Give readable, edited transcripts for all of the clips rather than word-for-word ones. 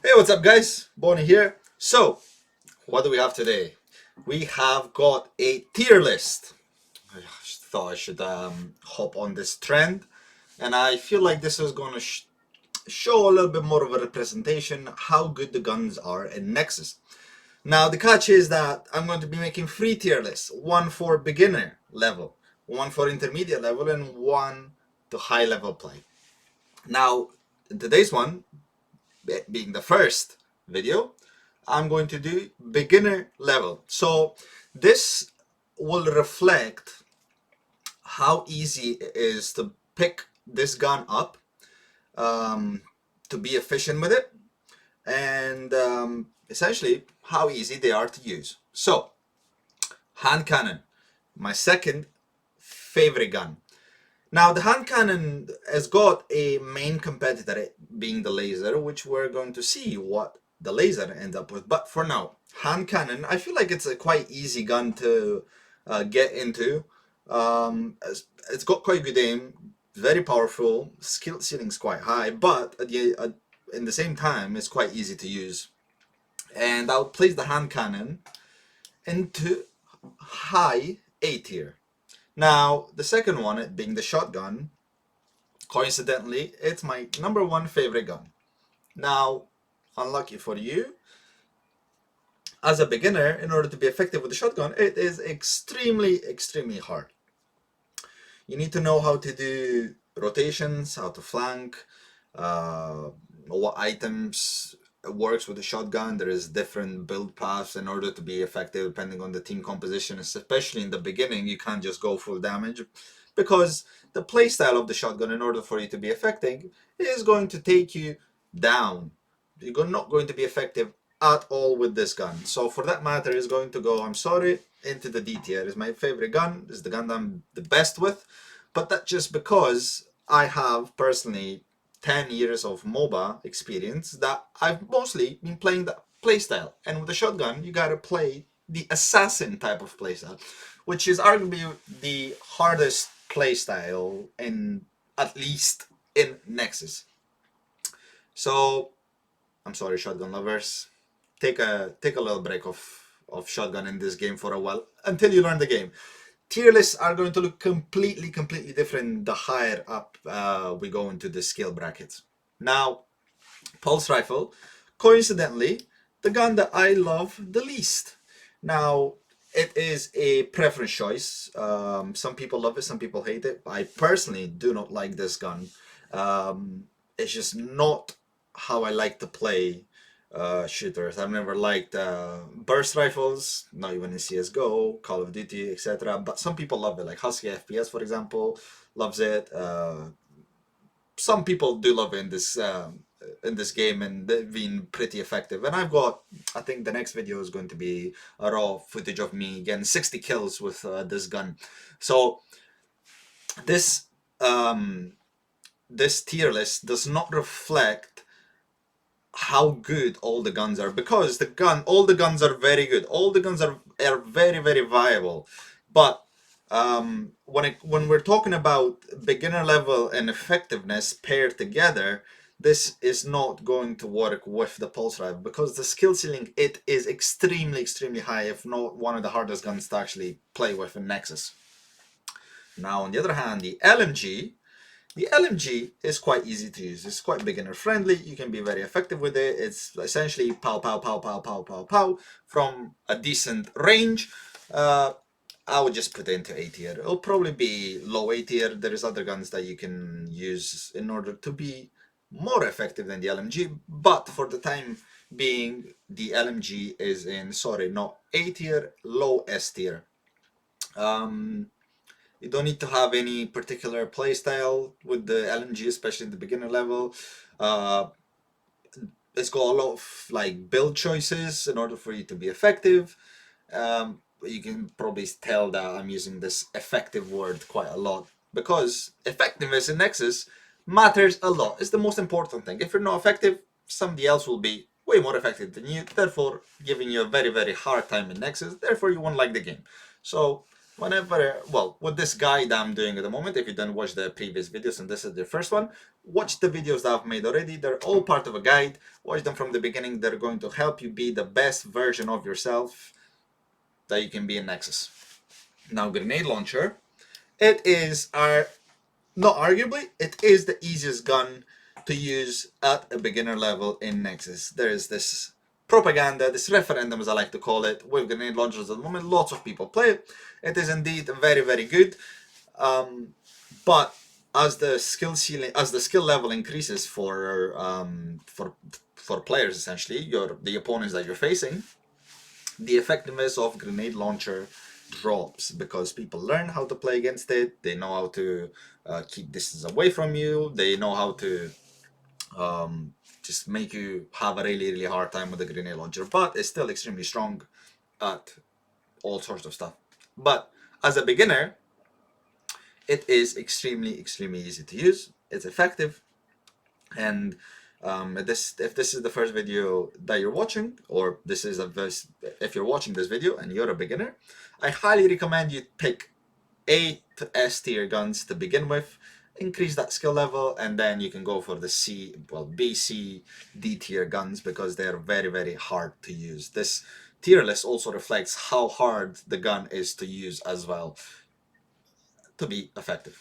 Hey, what's up, guys? Bonnie here. So, what do we have today? We have got a tier list. I just thought I should hop on this trend, and I feel like this is going to show a little bit more of a representation how good the guns are in Nexus. Now, the catch is that I'm going to be making three tier lists: one for beginner level, one for intermediate level, and one to high level play. Now, in today's one, being the first video, I'm going to do beginner level. So this will reflect how easy it is to pick this gun up, um, to be efficient with it, and essentially how easy they are to use. So, hand cannon, my second favorite gun. Now, the hand cannon has got a main competitor being the laser, which we're going to see what the laser ends up with. But for now, hand cannon, I feel like it's a quite easy gun to get into. It's got quite good aim, very powerful, skill ceiling's quite high, but in the same time, it's quite easy to use. And I'll place the hand cannon into high A tier. Now, the second one, it being the shotgun, coincidentally, it's my number one favorite gun. Now, unlucky for you, as a beginner, in order to be effective with the shotgun, it is extremely hard. You need to know how to do rotations, how to flank, what items works with the shotgun. There is different build paths in order to be effective depending on the team composition, especially in the beginning. You can't just go full damage because the playstyle of the shotgun, in order for you to be effective, is going to take you down. You're not going to be effective at all with this gun. So for that matter, is going to go, I'm sorry, into the D tier. Is my favorite gun, is the gun that I'm the best with, but that's just because I have personally 10 years of MOBA experience that I've mostly been playing that playstyle. And with the shotgun, you gotta play the assassin type of playstyle, which is arguably the hardest playstyle in, at least in Nexus. So I'm sorry, shotgun lovers. Take a little break of shotgun in this game for a while until you learn the game. Tier lists are going to look completely different the higher up we go into the skill brackets. Now, pulse rifle, coincidentally, the gun that I love the least. Now, it is a preference choice. Some people love it, some people hate it. I personally do not like this gun. It's just not how I like to play shooters. I've never liked burst rifles, not even in CSGO, Call of Duty, etc. But some people love it, like Husky FPS, for example, loves it. Some people do love it in this game, and they've been pretty effective. And I've got, I think the next video is going to be a raw footage of me getting 60 kills with this gun. So this this tier list does not reflect how good all the guns are, because all the guns are very good. All the guns are very viable. But when we're talking about beginner level and effectiveness paired together, this is not going to work with the pulse rifle, because the skill ceiling, it is extremely high, if not one of the hardest guns to actually play with in Nexus. Now, on the other hand, the LMG is quite easy to use. It's quite beginner friendly. You can be very effective with it. It's essentially pow pow pow pow pow pow pow from a decent range. I would just put it into A tier. It'll probably be low A tier. There is other guns that you can use in order to be more effective than the LMG, but for the time being, the LMG is in, sorry, not A tier, low S tier. You don't need to have any particular playstyle with the LMG, especially in the beginner level. It's got a lot of like build choices in order for you to be effective. You can probably tell that I'm using this effective word quite a lot, because effectiveness in Nexus matters a lot. It's the most important thing. If you're not effective, somebody else will be way more effective than you, therefore giving you a very hard time in Nexus, therefore you won't like the game. So whenever, well, with this guide I'm doing at the moment, if you didn't watch the previous videos and this is the first one, watch the videos that I've made already. They're all part of a guide. Watch them from the beginning. They're going to help you be the best version of yourself that you can be in Nexus. Now, grenade launcher, it is not arguably, it is the easiest gun to use at a beginner level in Nexus. There is this propaganda, this referendum as I like to call it, with grenade launchers at the moment. Lots of people play it. It is indeed very, very good. But as the skill ceiling, as the skill level increases for players, essentially, the opponents that you're facing, the effectiveness of grenade launcher drops because people learn how to play against it. They know how to keep distance away from you. They know how to just make you have a really, really hard time with the grenade launcher. But it's still extremely strong at all sorts of stuff. But as a beginner, it is extremely, extremely easy to use. It's effective, and if this is the first video that you're watching, or if you're watching this video and you're a beginner, I highly recommend you pick A to S tier guns to begin with, increase that skill level, and then you can go for the B, C, D tier guns because they're very, very hard to use. This tier list also reflects how hard the gun is to use as well to be effective.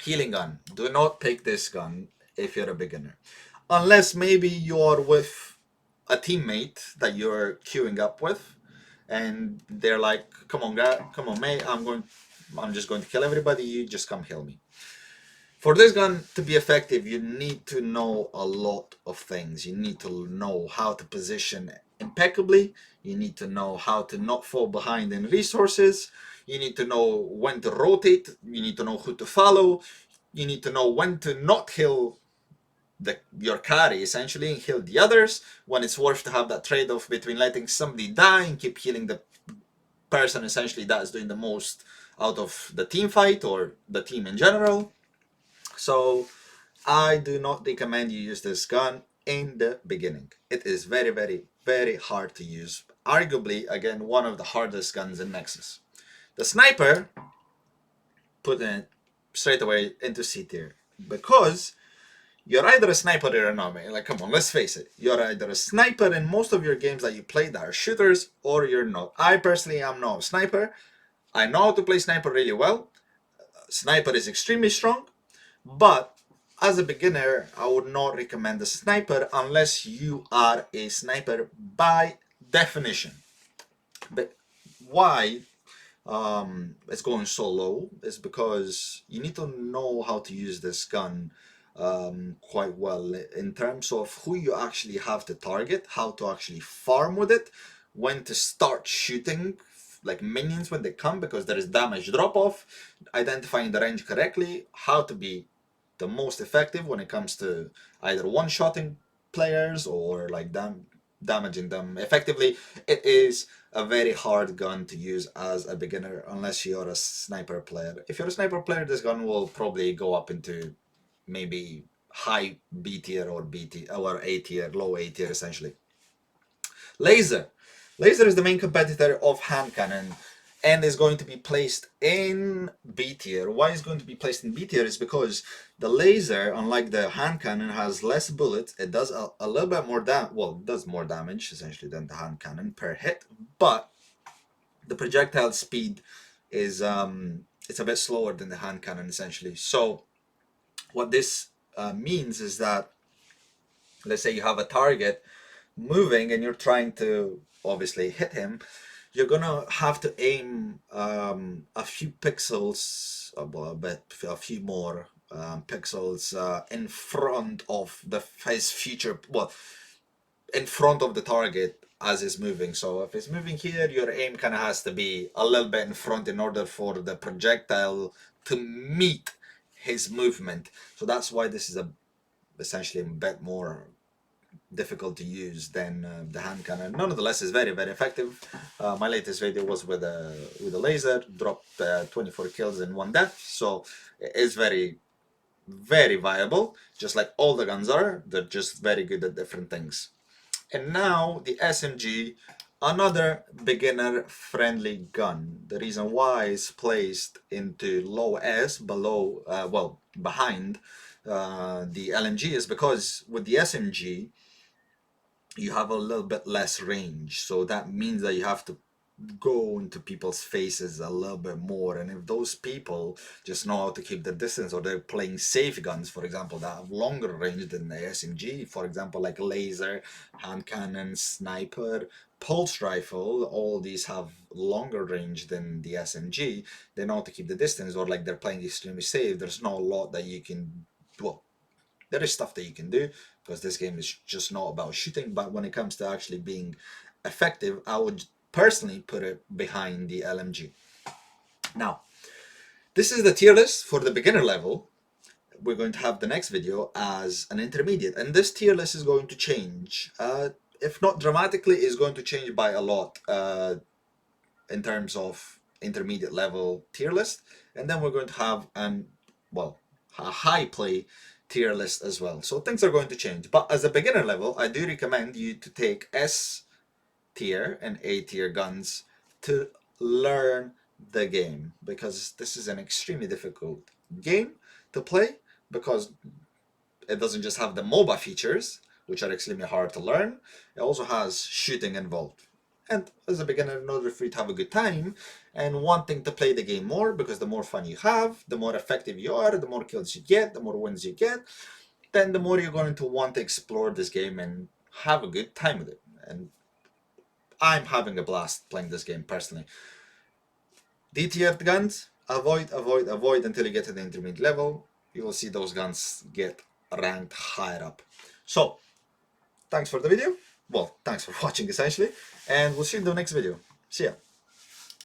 Healing gun. Do not pick this gun if you're a beginner. Unless maybe you're with a teammate that you're queuing up with and they're like, come on guy, come on mate, I'm just going to kill everybody, you just come heal me. For this gun to be effective, you need to know a lot of things. You need to know how to position impeccably. You need to know how to not fall behind in resources. You need to know when to rotate. You need to know who to follow. You need to know when to not heal your carry, essentially, and heal the others. When it's worth to have that trade-off between letting somebody die and keep healing the person, essentially, that is doing the most out of the team fight or the team in general. So I do not recommend you use this gun in the beginning. It is very, very, very hard to use. Arguably, again, one of the hardest guns in Nexus. The sniper, put it straight away into C tier. Because you're either a sniper or you're not, man. Like, come on, let's face it. You're either a sniper in most of your games that you play that are shooters, or you're not. I personally am not a sniper. I know how to play sniper really well. Sniper is extremely strong. But as a beginner, I would not recommend the sniper unless you are a sniper by definition. But why it's going so low is because you need to know how to use this gun quite well in terms of who you actually have to target, how to actually farm with it, when to start shooting like minions when they come because there is damage drop off, identifying the range correctly, how to be the most effective when it comes to either one-shotting players or like damaging them effectively. It is a very hard gun to use as a beginner unless you're a sniper player. If you're a sniper player, this gun will probably go up into maybe high B tier or B tier or A tier, low A tier essentially. Laser. Laser is the main competitor of hand cannon and is going to be placed in B tier. Why is going to be placed in B tier is because the laser, unlike the hand cannon, has less bullets. It does a little bit more damage. Well, it does more damage essentially than the hand cannon per hit, but the projectile speed is it's a bit slower than the hand cannon essentially. So what this means is that, let's say you have a target moving and you're trying to obviously hit him, you're gonna have to aim a few pixels, a few more pixels in front of his future, well, in front of the target as it's moving. So if it's moving here, your aim kind of has to be a little bit in front in order for the projectile to meet his movement. So that's why this is essentially a bit more difficult to use than the hand cannon. Nonetheless, it's very, very effective. My latest video was with a laser, dropped 24 kills and 1 death, so it is very, very viable. Just like all the guns are, they're just very good at different things. And now the SMG, Another beginner-friendly gun. The reason why it's placed into low S, below, well, behind the LMG is because with the SMG, you have a little bit less range. So that means that you have to go into people's faces a little bit more, and if those people just know how to keep the distance, or they're playing safe guns, for example, that have longer range than the SMG, for example, like laser, hand cannon, sniper, pulse rifle, all these have longer range than the SMG, they know how to keep the distance, or like they're playing extremely safe, there's not a lot that you can, well, there is stuff that you can do because this game is just not about shooting, but when it comes to actually being effective, I would personally put it behind the LMG. Now, this is the tier list for the beginner level. We're going to have the next video as an intermediate, and this tier list is going to change. If not dramatically, it's going to change by a lot in terms of intermediate level tier list, and then we're going to have a high play tier list as well. So things are going to change. But as a beginner level, I do recommend you to take S tier and A tier guns to learn the game, because this is an extremely difficult game to play, because it doesn't just have the MOBA features, which are extremely hard to learn, it also has shooting involved. And as a beginner, in order for you to have a good time and wanting to play the game more, because the more fun you have, the more effective you are, the more kills you get, the more wins you get, then the more you're going to want to explore this game and have a good time with it. And I'm having a blast playing this game personally. D-tiered guns, avoid until you get to the intermediate level. You will see those guns get ranked higher up. So, thanks for the video. Well, thanks for watching essentially. And we'll see you in the next video. See ya.